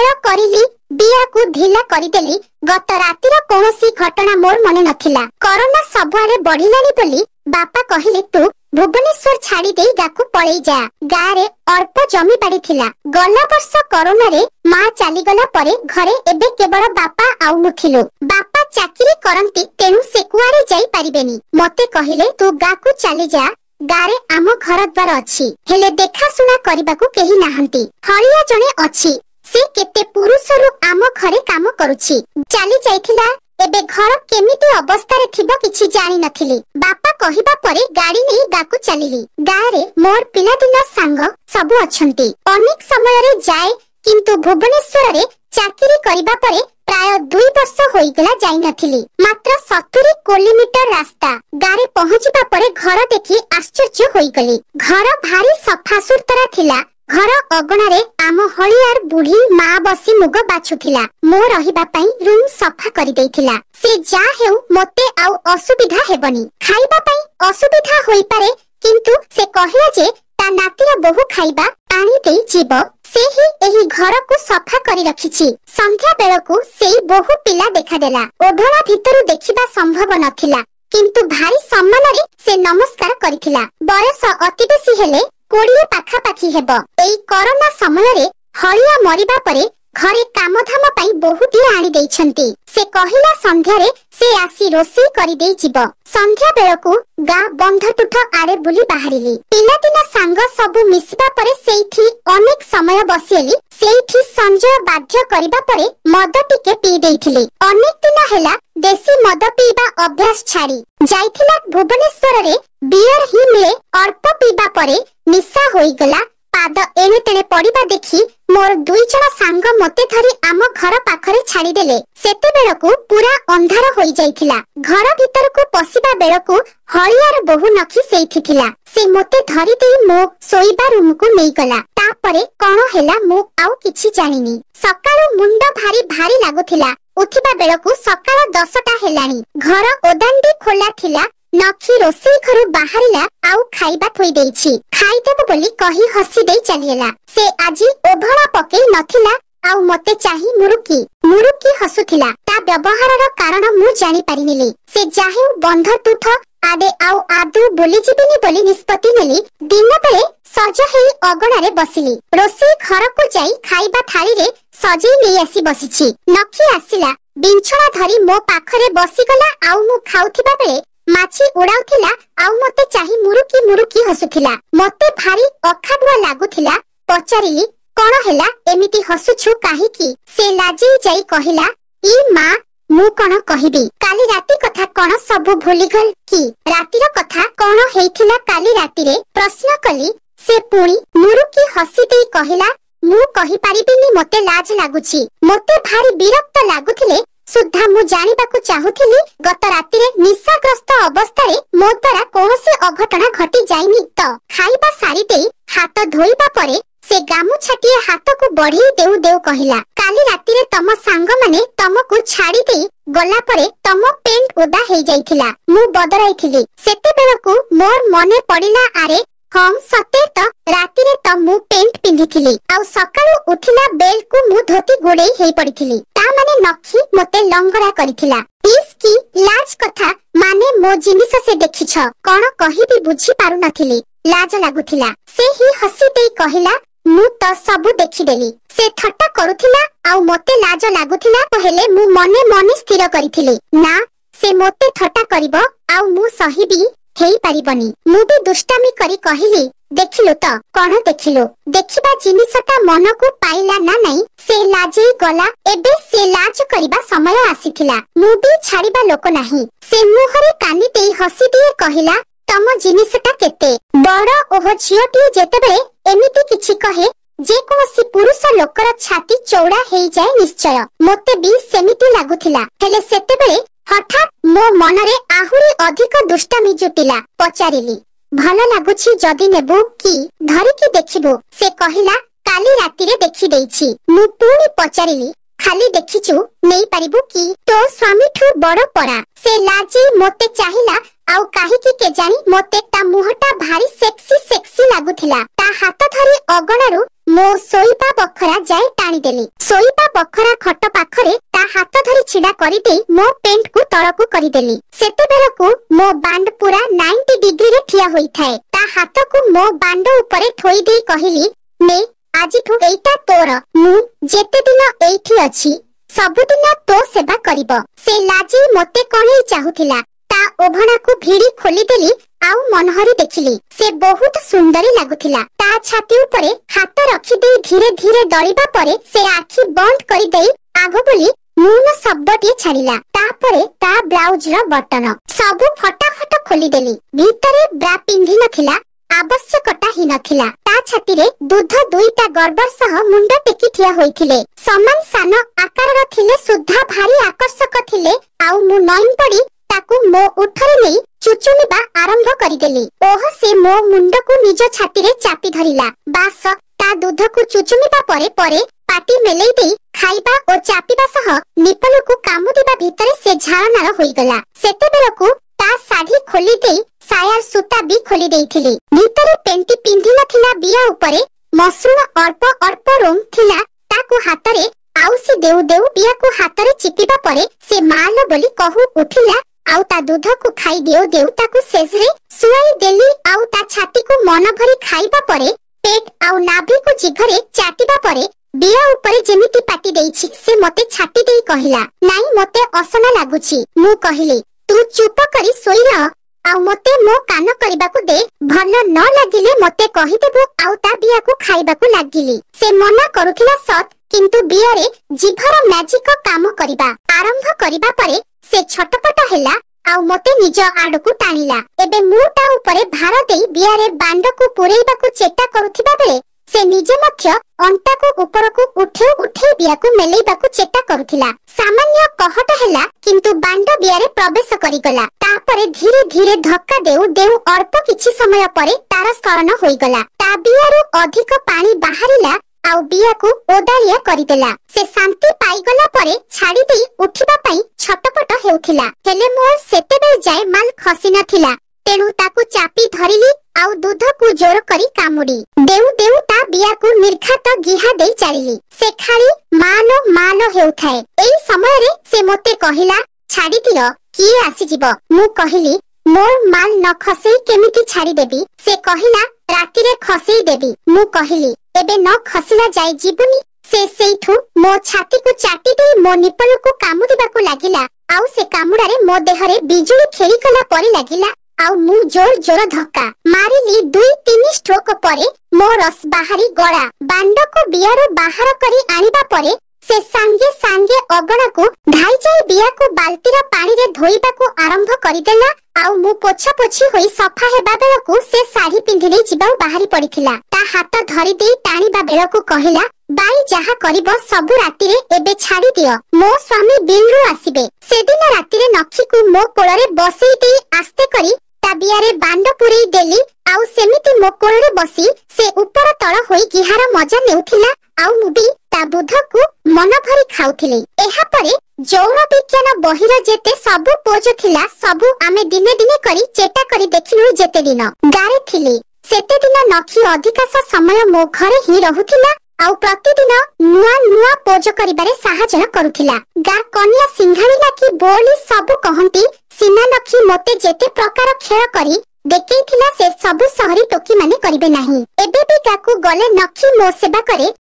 स्थिर करिली बिया को ढिला करिदेली। गत रातिर कौनसी घटना मोर मने नथिला। कोरोना सबुआरे बढ़िलानी बोली बापा कहिले तू भुवनेश्वर छाड़ी देई गाकू पळेई जा। गारे अल्प जमी बाड़ी थिला। गला वर्ष कोरोना रे मां चाली गला परे घरे एबे केवल बापा आउ नथिलु। बापा चाकरी करंती तेनु से कुआरे जाई परिबेनी। मते कहिले तू गाकू चली जा। गारे आम घर द्वार अछि हेले देखा सुना करबाकू केही नाहंती। हरिया जणे अछि से केते पुरुषरु आम घरे काम करूछि। चली जाइथिला एबे घर केमिति अवस्था रे थिबो किछि जानि नथिली। बापा कहिबा परे गाड़ी नै गाकू चलिली। गारे मोर पिला दिन संग सब अछंती। अनेक समय रे जाय किंतु भुवनेश्वर रे चाकरी करिबा परे प्राय 2 वर्ष होई गला जाई नथिली। मात्र 70 किलोमीटर रास्ता। गारे पहुंचबा परे घर देखि आश्चर्य होई गली। घर भारी सफा सुतरा थिला। घर अगणा रे आम हलियार बुढ़ी माँ बसी मुग बाछुथिला। मो रहिबा पई रूम सफा करि देइथिला। से जा हेउ मते आउ असुविधा हेबनी। खाइबा पई असुविधा होई पारे किंतु से कहिला जे ता नातीर बहु खाइबा आनी देई जीव। से ही एही घर को सफा करि रखिछि। संध्या बेलकू सेई बहु पिला देखा देला। ओढणा भितरु देखिबा संभव नथिला किंतु भारी सम्मान रे से नमस्कार करिथिला। बयस अति बेसी हेले 20 पाखा पाखी हेब। एई कोरोना समय रे हलिया मरिबा परे घरे कामधाम पई बहुत ही आनी देइछंती। से कहिला संध्या रे से आसी रोसी करि देई जीव। संध्या बेलकू गा बंधटुठ आड़े बुली बाहरिली। पिलादिना सांग सब मिसिबा परे सेइथि अनेक समय बसिएली। सेइथि संजय बाध्य करिबा परे मद टिके पी देइथिली। अनेक दिन हेला देसी मद पीबा अभ्यास छाड़ी जाइथिला। भुवनेश्वर रे बियर ही मिले। अल्प पीबा परे निशा होई गला। पाद एणे तेणे पड़िबा देखि मोर 2 जण सांग मते धरी आम घर पाखरे छाड़ी देले। सेते बेलकू पूरा अंधार होई जाइथिला। घर भीतर को पसिबा बेलकू हलियार बहु नखी सेइथि थिला। से मते धरी देई मो सोइबा रूम को नेई गला। तापरे कोन हेला मो आउ किछि जानिनी। सकाळु मुंड भारी भारी लागुथिला। उठिबा बेलकू सकाळ 10टा हेलानी। घर ओदांडी खोला थिला। नखी रोसई घरु बाहरिला आउ खाइबा थोई देइछि। खाइदेबो बोली कहि हसी देई चलिएला। से आजी ओभळा पकेई नथिला आउ मते चाहि मुरुकी मुरुकी हसुथिला। ता व्यवहारर कारण मु जानि पारिनिली। से जाहे बंध तुठ आडे आउ आदु बोली जिबिनी बोली निष्पत्ति नेली। दिन बेले सज हेई अगणा रे बसिली। रोसई घर को जाई खाइबा थाली रे सजई नै आसी बसिछि। नखी आसिला बिंछणा धरी मो पाखरे बसिगला। आउ मु खाउथिबा बेले माछी उड़ाउथिला आउ मते चाहि मुरुकी मुरुकी हसुथिला। मते भारी अखादुआ लागुथिला। पचारिली कोन हेला एमिति हसुछु काहेकि। से लाजी जाई कहिला ई मां मु कोन कहिबी। काली राती कथा कोन सब भूली गल कि। रातीर कथा कोन हेइथिला काली राती रे प्रश्न कली। से पुणी मुरुकी हसी देई कहिला मु कहि पारिबिनी मते लाज लागुछि। मते भारी विरक्त लागुथिले सुद्धा मु जानिबाकू चाहुथिली गत राती रे निशाग्रस्त अवस्था रे मो द्वारा कोनोसी अघटना घटी जाइनी त। खाइबा सारी देई हाथ धोइबा परे से गामु छाटिए हाथ को बढ़ी देउ देउ कहिला काली राती रे तम सांग माने तमको छाड़ी देई गला परे तम पेंट ओदा हे जाइथिला। मु बदराइथिली। सेते बेलकू मोर मने पड़िला आरे हम सते त राती रे त मु पेंट पिंधिथिली। आउ सकाळु उठिला बेल को मु धोती गोडेई हेई पड़िथिली। ता माने नखी मते लंगड़ा करिथिला। इस की लाज कथा माने मो जिनिस से देखिछ कोन कहिबी बुझी पारु नथिली। लाज लागुथिला। से ही हसी देई कहिला मु त सब देखि देली। से ठट्टा करुथिला आउ मते लाज लागुथिला। पहले मु मने मने स्थिर करिथिली ना से मते ठट्टा करिवो आउ मु सहिबी हेई परिबनी। मु भी दुष्टामी करी कहिली देखिलो त कोन देखिलो। देखिबा जिनिसटा मन को पाइला ना नहीं से लाजई गला। एबे से लाज करिबा समय आसीथिला। मु भी छाड़ीबा लोक नाही। से मुहरे कानी देई हसी दिए कहिला तम जिनिसटा केते बड़ ओह झियोटी जेतेबेले एमिति किछि कहे जे कोनसी पुरुष लोकर छाती चौड़ा हेई जाय निश्चय। मते भी सेमिति लागुथिला। हेले सेतेबेले हठात मो मनरे आहुरी अधिक दुष्टामी जुटिला। पचारिली भल लागुछि जदी नेबु कि धरिकी देखिबो। से कहिला काली राती रे देखि देइछि। मु पुनी पचारिली खाली देखिछु नेई परिबु कि तो स्वामी ठु बड़ परा। से लाजी मते चाहिला आउ काहेकि के जानी मते ता मुहटा भारी सेक्सी सेक्सी लागुथिला। ता हाथ धरी अगणारु मो सोईपा बखरा जाए टाणी देली। सोईपा बखरा खट पाखरे ता हाथ धरी छिड़ा करी दे मो पेंट को तळकु करी देली। सेते बेलकु मो बांड पूरा 90 डिग्री रे ठिया होई थाए। ता हाथ को मो बांड ऊपर थोई दे कहिली, "ने आजिठु एइटा तोर, मु जेते दिन एइठी अछि सबुदिन तो सेवा करिब।" से लाजी मते कणे चाहुथिला। ता ओभणा को भिड़ी खोली देली आउ मनहरी देखिली। से बहुत सुंदरी लागुथिला। ता छाती ऊपरे हाथ रखी दे धीरे धीरे डरिबा परे से आखि बंद करी देई आगो बोली मुन शब्दटी छाड़िला। तापरे ता ब्लाउज रो बटन सबु फटाफट खोली देली। भीतरे ब्रा पिंधी नथिला, आवश्यकता ही नथिला। ता छाती रे दूध दुईटा गर्बर सह मुंड टेकी ठिया होइथिले। समान सान आकार थिले, सुद्धा भारी आकर्षक थिले। आउ मु नईन पड़ी ताकू मो उठरे नहीं चुचुमिबा आरंभ करी देली। ओह से मो मुंड को निज छाती रे चापी धरिला। बास ता दूध को चुचुमिबा परे परे पाटी मेलेई देई खाइबा ओ चापीबा सह निपल को कामुदिबा भितरे से झाळनार होई गला। सेते बेलकु ता साड़ी खोली देई सायार सूता भी खोली देइथिली। भितरे पेंटी पिंधी नथिला। बिया ऊपरे मसृण अल्प अल्प रोम थिला। ताकू हातरे आउसी देउ देउ बिया को हातरे चिपिबा परे से माल बोली कहू उठिला। आउ ता दूध को खाई देउ देउ ताकू सेजरे सुआई देली। आउ ता छाती को मन भरी खाइबा परे पेट आउ नाभि को जिभरे चाटिबा परे बिया ऊपरे जेमिति पाटी देइछि से मते छाटी देई कहिला, "नाई मते असना लागुछि।" मु कहिली, "तू चुप करी सोई रह आउ मते मो कान करिबाकू दे। भल न लागिले मते कहि देबो।" आउ ता बिया को खाइबाकू लागिली। से मना करूथिला सत, किंतु बियारे जिभर मैजिक काम करिबा आरंभ करिबा परे से छटपट हैला आउ मते निज आडकू टाणिला। एबे मुटा ऊपरे भार देई बियारे बांड को पुरेइबाकू चेष्टा करूथिबा बेले से निजे मध्य अंटा को ऊपर को उठे उठे बिया को मेलेइबाकू चेष्टा करूथिला। सामान्य कहट हैला, किंतु बांड बियारे प्रवेश करी गला। तापरे धीरे धीरे धक्का देउ देउ अल्प किछि समय परे तार स्खलन होई गला। ता बियारू अधिक पानी बाहरिला आउ बिया को ओदालिया करिदेला। से शांति पाई गला परे छाड़ी देई उठिबा पई छटपट हेउथिला। हेले मोर सेतेबे जाय माल खसी नथिला। तेणु ताकू चापी धरिली आउ दूध को जोर करी कामुडी देउ देउ ता बिया को निर्घात गिहा देई चालिली। से खाली मालो मालो हेउथाए। एई समय रे से मोते कहिला, "छाड़ी दियो, किए आसी जिवो।" मु कहिली, "मोर माल न खसेई केमिति छाड़ी देबी?" से कहिला, "राती रे खसेई देबी।" मु कहिली, "एबे न खसिला जाय जिबुनी।" से सेइठु मो छाती को चाटी देई मो निपल को कामुदिबाकू लागिला। आउ से कामुडारे मो देहरे बिजुली खेली कला परि लागिला। आउ मु जोर जोर धक्का मारिली। 2-3 स्ट्रोक परे मो रस बाहरी गला। बांड को बियारो बाहर करी आनिबा परे से सांगे सांगे अगणा को धाई जाई बिया को बाल्टीर पानी रे धोइबाकू आरंभ करिदेला। आउ मु पोछा पोछी होई सफा हेबा बेलकू से साड़ी पिंधि नै जिबाउ बाहरी पड़िथिला। ता हाथ धरि देई टाणीबा बेलकू कहिला, "बाई जाहा करिबो सबु राती रे एबे छाड़ी दियो। मो स्वामी बिलरु आसीबे।" सेदिन राती रे नखी को मो कोलरे बसेई देई आस्ते करी ता बियारे बांड पुरेई देली। आउ सेमिति मो कोलरे बसी से ऊपर तळ होई गिहार मजा नेउथिला। आउ मुबी ता दूध को मन भरी खाउथिली। एहा परे जौन विज्ञान बहिर जेते सबु पोज थिला सबु आमे दिने दिने करी चेटा करी देखिलु। जेते दिन गारे थिली सेते दिन नखी अधिकांश समय मो घरे ही रहुथिला। आउ प्रतिदिन नुआ नुआ पोज करिबारे साहाय्य करूथिला। गा कन्या सिंघाणीला की बोली सबु कहंती सीमा नखी मते जेते प्रकार खेळ करी देखैथिला से सबु सहरी टोकी माने करिबे नाही। एबे भी गाकू गले नखी मो सेवा करे